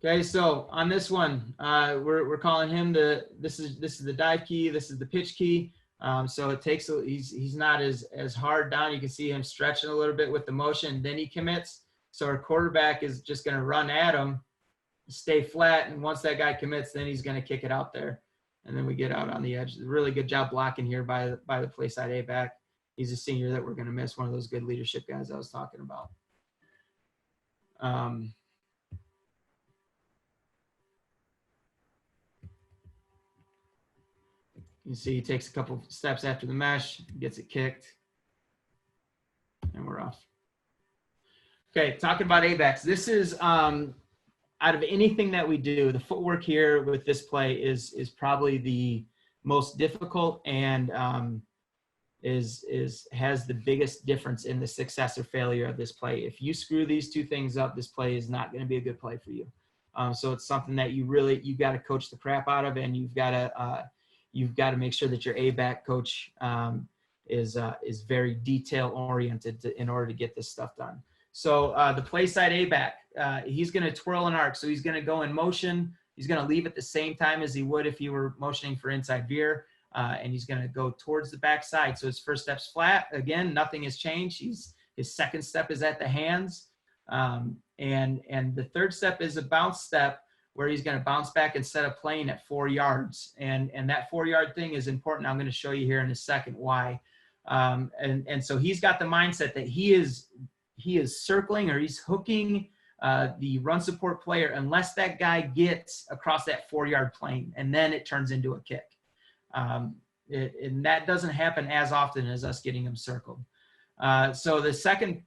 Okay, so on this one, we're calling him this is the dive key, this is the pitch key. So it takes, he's not as hard down. You can see him stretching a little bit with the motion, then he commits. So our quarterback is just going to run at him, stay flat, and once that guy commits, then he's going to kick it out there. And then we get out on the edge. Really good job blocking here by the play side A-back. He's a senior that we're going to miss, one of those good leadership guys I was talking about. You see he takes a couple steps after the mesh, gets it kicked, and we're off. Okay, talking about A-backs. This is, out of anything that we do, the footwork here with this play is probably the most difficult and has the biggest difference in the success or failure of this play. If you screw these two things up, this play is not going to be a good play for you. So it's something that you got to coach the crap out of, and you've got to make sure that your A-back coach is very detail oriented in order to get this stuff done. So the play side A-back, he's going to twirl an arc. So he's going to go in motion. He's going to leave at the same time as he would if you were motioning for inside veer. And he's going to go towards the backside. So his first step's flat. Again, nothing has changed. His second step is at the hands. And the third step is a bounce step where he's going to bounce back instead of playing at 4 yards. And that 4-yard thing is important. I'm going to show you here in a second why. And so he's got the mindset that he is circling, or he's hooking the run support player unless that guy gets across that 4-yard plane, and then it turns into a kick. And that doesn't happen as often as us getting him circled. So the second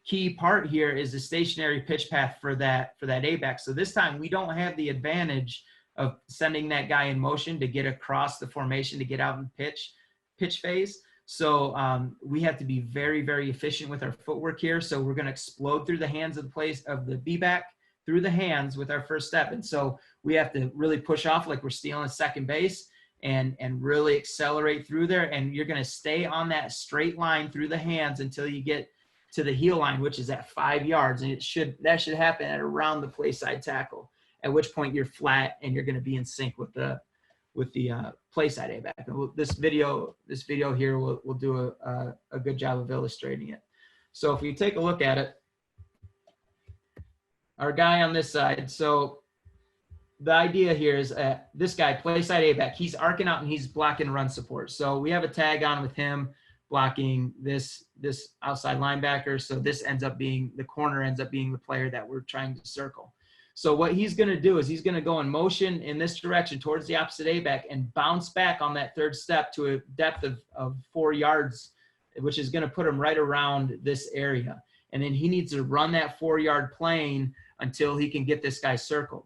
key part here is the stationary pitch path for that A-back. So this time we don't have the advantage of sending that guy in motion to get across the formation to get out in pitch phase. So we have to be very, very efficient with our footwork here. So we're going to explode through the hands of the B-back through the hands with our first step. And so we have to really push off like we're stealing second base and really accelerate through there. And you're going to stay on that straight line through the hands until you get to the heel line, which is at 5 yards. And that should happen at around the play side tackle, at which point you're flat and you're going to be in sync with the play side A-back. This video here will do a good job of illustrating it. So if you take a look at it, our guy on this side, so the idea here is this guy, play side A-back, he's arcing out and he's blocking run support. So we have a tag on with him blocking this outside linebacker. So this ends up being, the corner ends up being the player that we're trying to circle. So what he's going to do is he's going to go in motion in this direction towards the opposite A-back and bounce back on that third step to a depth of 4 yards, which is going to put him right around this area. And then he needs to run that 4-yard plane until he can get this guy circled.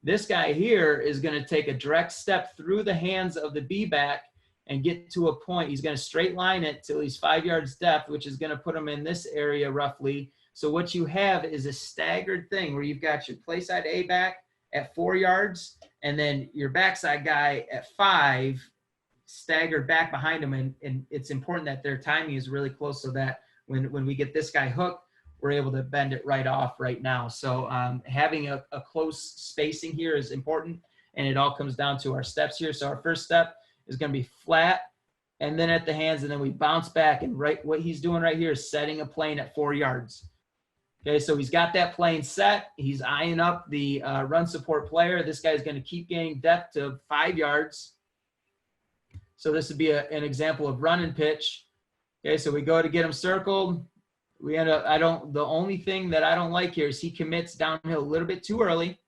This guy here is going to take a direct step through the hands of the B-back and get to a point. He's going to straight line it till he's 5 yards depth, which is going to put him in this area roughly, So what you have is a staggered thing where you've got your play side A back at 4 yards, and then your backside guy at 5, staggered back behind him. And it's important that their timing is really close so that when we get this guy hooked, we're able to bend it right off right now. So having a close spacing here is important, and it all comes down to our steps here. So our first step is going to be flat, and then at the hands, and then we bounce back. And right, what he's doing right here is setting a plane at 4 yards. Okay, so he's got that plane set. He's eyeing up the run support player. This guy's going to keep gaining depth to 5 yards. So this would be an example of run and pitch. Okay, so we go to get him circled. We end up, the only thing that I don't like here is he commits downhill a little bit too early,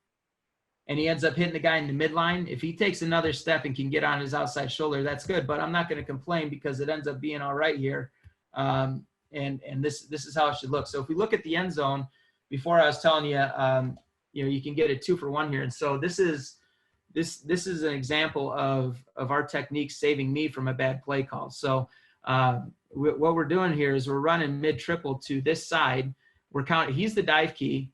and he ends up hitting the guy in the midline. If he takes another step and can get on his outside shoulder, that's good, but I'm not going to complain because it ends up being all right here. And this is how it should look. So if we look at the end zone, before I was telling you, you can get a 2-for-1 here. And so this is an example of our technique saving me from a bad play call. So what we're doing here is we're running mid-triple to this side. We're counting. He's the dive key.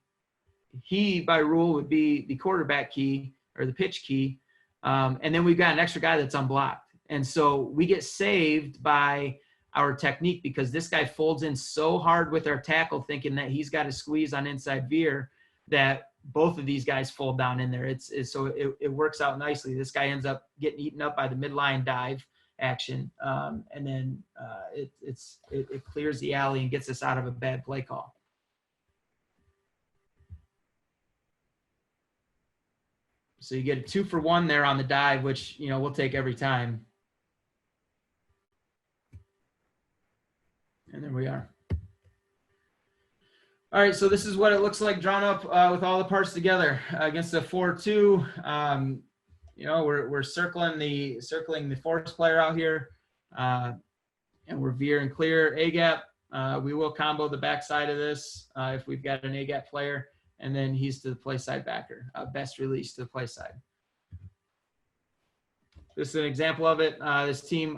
He, by rule, would be the quarterback key or the pitch key. And then we've got an extra guy that's unblocked. And so we get saved by our technique because this guy folds in so hard with our tackle thinking that he's got to squeeze on inside veer that both of these guys fold down in there. So it works out nicely. This guy ends up getting eaten up by the midline dive action. And then it clears the alley and gets us out of a bad play call. So you get a 2-for-1 there on the dive, which, we'll take every time. And there we are. All right, so this is what it looks like drawn up with all the parts together against a 4-2. We're circling the force player out here, and we're veer and clear A gap. We will combo the backside of this if we've got an A gap player, and then he's to the play side backer. Best release to the play side. This is an example of it. This team.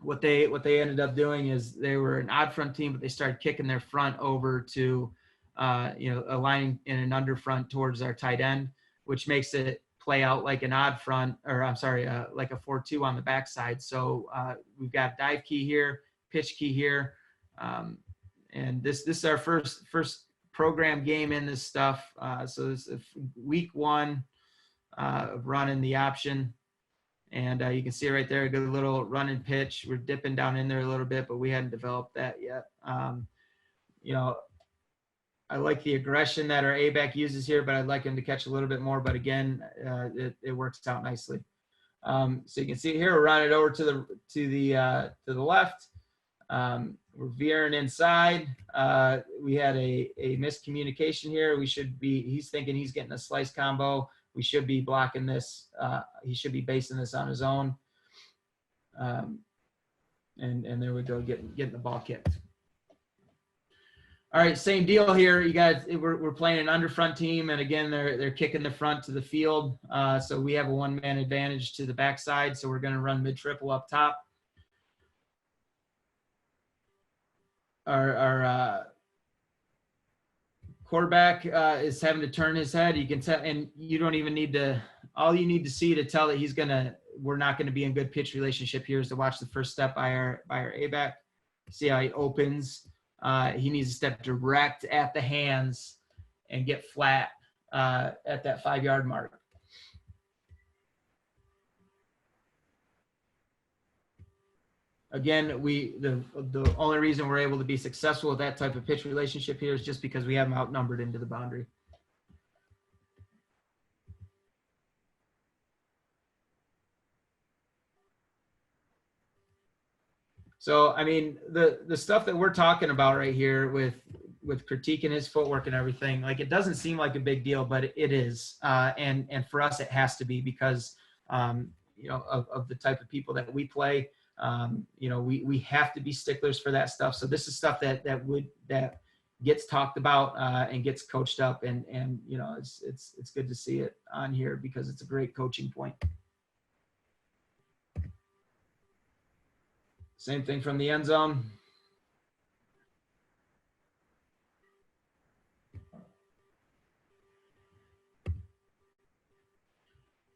What they ended up doing is they were an odd front team, but they started kicking their front over to, aligning in an under front towards our tight end, which makes it play out like an odd front, or I'm sorry, like a 4-2 on the backside. So we've got dive key here, pitch key here, and this is our first program game in this stuff. So this is week 1 of running the option. And you can see right there, a good little run and pitch. We're dipping down in there a little bit, but we hadn't developed that yet. I like the aggression that our A-back uses here, but I'd like him to catch a little bit more. But again, it works out nicely. So you can see here, we're running it over to the left. We're veering inside. We had a miscommunication here. He's thinking he's getting a slice combo. We should be blocking this. He should be basing this on his own. And there we go, getting the ball kicked. All right, same deal here. You guys, we're playing an under front team, and again, they're kicking the front to the field. So we have a 1-man advantage to the backside. So we're going to run mid-triple up top. Our quarterback is having to turn his head. You can tell, and you don't even need to. All you need to see to tell that we're not going to be in good pitch relationship here is to watch the first step by our A-back. See how he opens. He needs to step direct at the hands and get flat at that 5-yard mark. Again, the only reason we're able to be successful with that type of pitch relationship here is just because we have them outnumbered into the boundary. So, I mean, the stuff that we're talking about right here with critiquing his footwork and everything, like, it doesn't seem like a big deal, but it is. And for us, it has to be because, of the type of people that we play. We have to be sticklers for that stuff. So this is stuff that gets talked about and gets coached up, and it's good to see it on here because it's a great coaching point. Same thing from the end zone.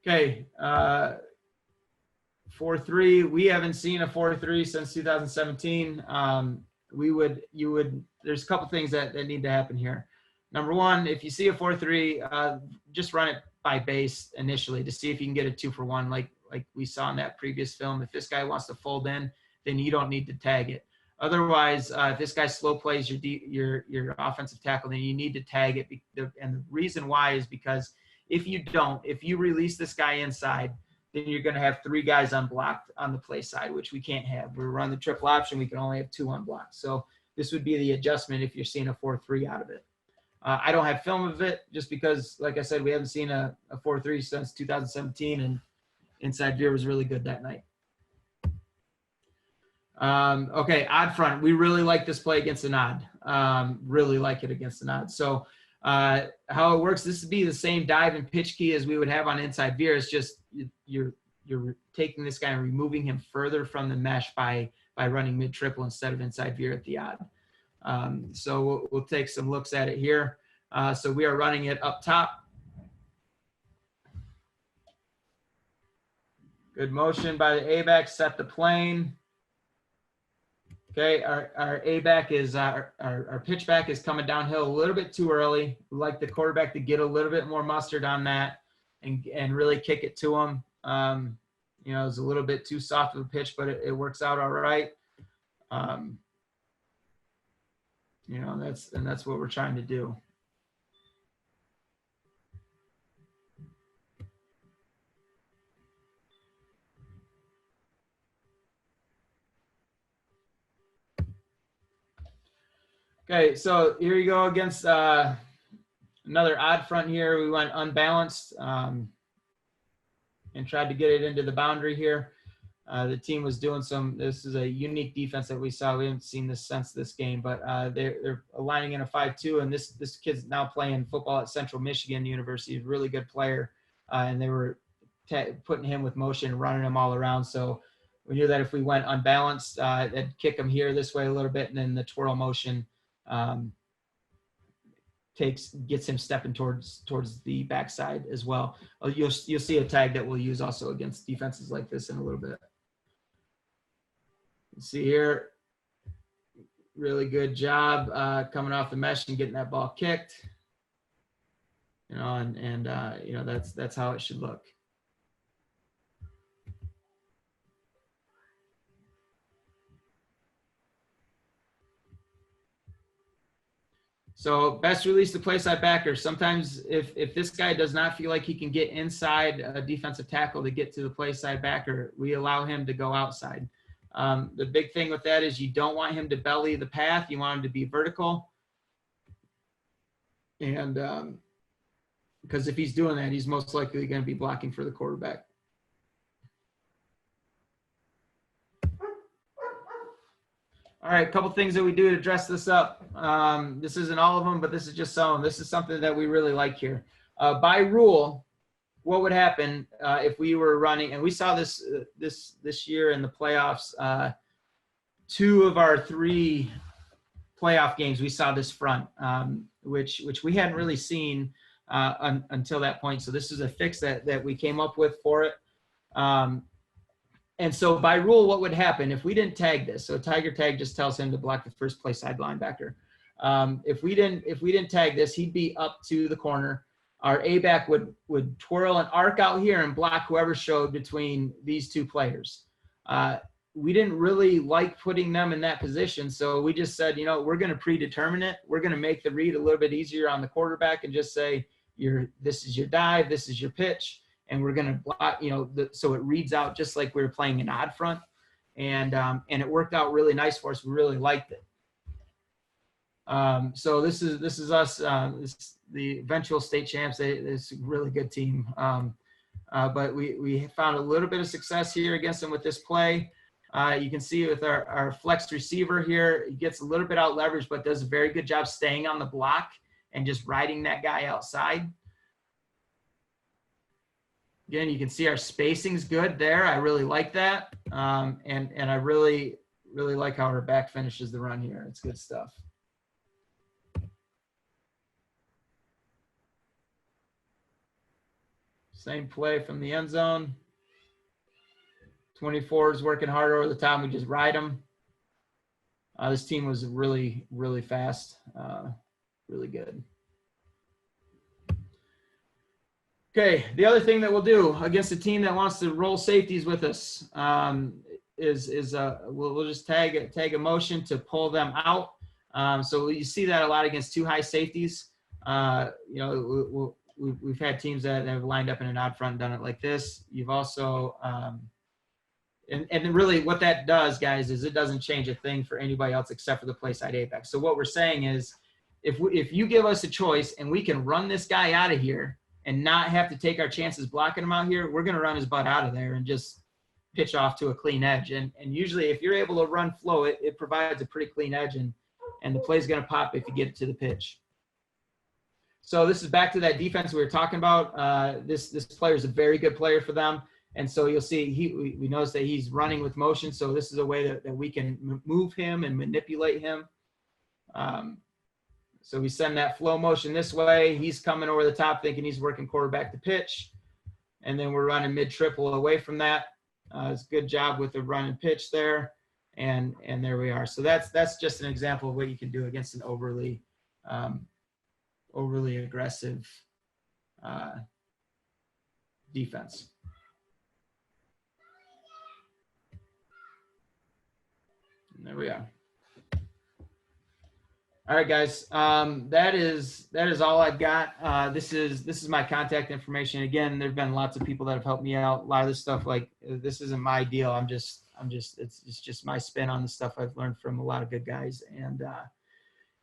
Okay. 4-3. We haven't seen a 4-3 since 2017. There's a couple things that need to happen here. Number one, if you see a 4-3, just run it by base initially to see if you can get a 2-for-1 like we saw in that previous film. If this guy wants to fold in, then you don't need to tag it. Otherwise, if this guy slow plays your offensive tackle, then you need to tag it. And the reason why is because if you release this guy inside, then you're going to have 3 guys unblocked on the play side, which we can't have. We run the triple option, we can only have 2 unblocked. So this would be the adjustment if you're seeing a 4-3 out of it. I don't have film of it just because, like I said, we haven't seen a 4-3 since 2017, and inside veer was really good that night. Okay, odd front. We really like this play against an odd. Really like it against an odd. So how it works, this would be the same dive and pitch key as we would have on inside veer. It's just you're taking this guy and removing him further from the mesh by running mid triple instead of inside veer at the odd. So we'll take some looks at it here. So we are running it up top. Good motion by the A-back, set the plane. Okay, our A-back is, our pitch back is coming downhill a little bit too early. We like the quarterback to get a little bit more mustard on that and really kick it to him. You know, it's a little bit too soft of a pitch, but it works out all right. You know, that's what we're trying to do. Okay, so here you go against another odd front here. We went unbalanced and tried to get it into the boundary here. The team was doing this is a unique defense that we saw. We haven't seen this since this game, but they're aligning in a 5-2, and this kid's now playing football at Central Michigan University. He's a really good player, and they were putting him with motion, running him all around. So we knew that if we went unbalanced, they'd kick him here this way a little bit, and then the twirl motion gets him stepping towards the backside as well. You'll see a tag that we'll use also against defenses like this in a little bit. You see here, really good job coming off the mesh and getting that ball kicked. You know, and you know, that's how it should look. So best release to play side backer. Sometimes if this guy does not feel like he can get inside a defensive tackle to get to the play side backer, we allow him to go outside. The big thing with that is you don't want him to belly the path. You want him to be vertical. And because if he's doing that, he's most likely going to be blocking for the quarterback. All right, a couple things that we do to dress this up. This isn't all of them, but this is just some. This is something that we really like here. By rule, what would happen if we were running, and we saw this this year in the playoffs, 2 of our 3 playoff games, we saw this front, which we hadn't really seen until that point. So this is a fix that we came up with for it. And so by rule, what would happen if we didn't tag this? So tiger tag just tells him to block the first play side linebacker. If we didn't tag this, he'd be up to the corner. Our A-back would twirl and arc out here and block whoever showed between these 2 players. We didn't really like putting them in that position, so we just said, you know, we're going to predetermine it. We're going to make the read a little bit easier on the quarterback and just say, this is your dive, this is your pitch. And we're going to block, you know, so it reads out just like we were playing an odd front. And it worked out really nice for us. We really liked it. So this is us, the eventual state champs. It's a really good team. But we found a little bit of success here against them with this play. You can see with our flex receiver here, he gets a little bit out leverage, but does a very good job staying on the block and just riding that guy outside. Again, you can see our spacing's good there. I really like that. And I really like how our back finishes the run here. It's good stuff. Same play from the end zone. 24 is working hard over the top. We just ride them. This team was really, really fast, really good. Okay, the other thing that we'll do against a team that wants to roll safeties with us is we'll just tag a motion to pull them out. So you see that a lot against two high safeties. We've had teams that have lined up in an odd front and done it like this. You've also and really what that does, guys, is it doesn't change a thing for anybody else except for the play side apex. So what we're saying is if you give us a choice and we can run this guy out of here and not have to take our chances blocking him out here, we're going to run his butt out of there and just pitch off to a clean edge. And usually if you're able to run flow, it provides a pretty clean edge, and the play's going to pop if you get it to the pitch. So this is back to that defense we were talking about. This player is a very good player for them. And so you'll see we notice that he's running with motion. So this is a way that we can move him and manipulate him. So we send that flow motion this way. He's coming over the top thinking he's working quarterback to pitch. And then we're running mid-triple away from that. It's a good job with the run and pitch there. And there we are. So that's just an example of what you can do against an overly aggressive defense. And there we are. All right, guys. That is all I've got. This is my contact information. Again, there've been lots of people that have helped me out. A lot of this stuff, like, this isn't my deal. It's just my spin on the stuff I've learned from a lot of good guys. And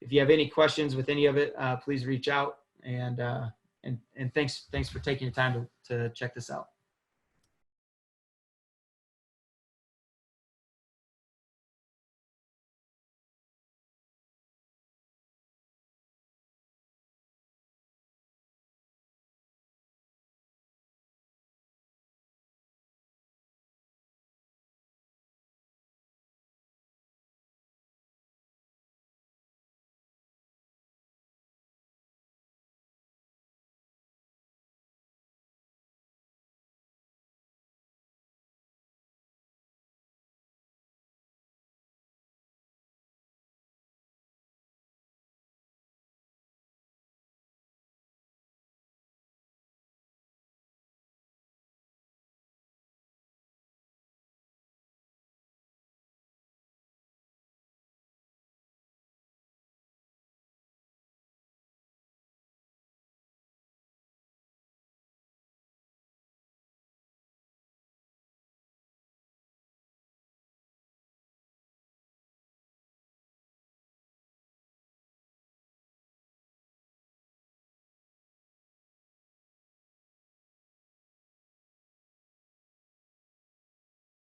if you have any questions with any of it, please reach out. And thanks for taking your time to check this out.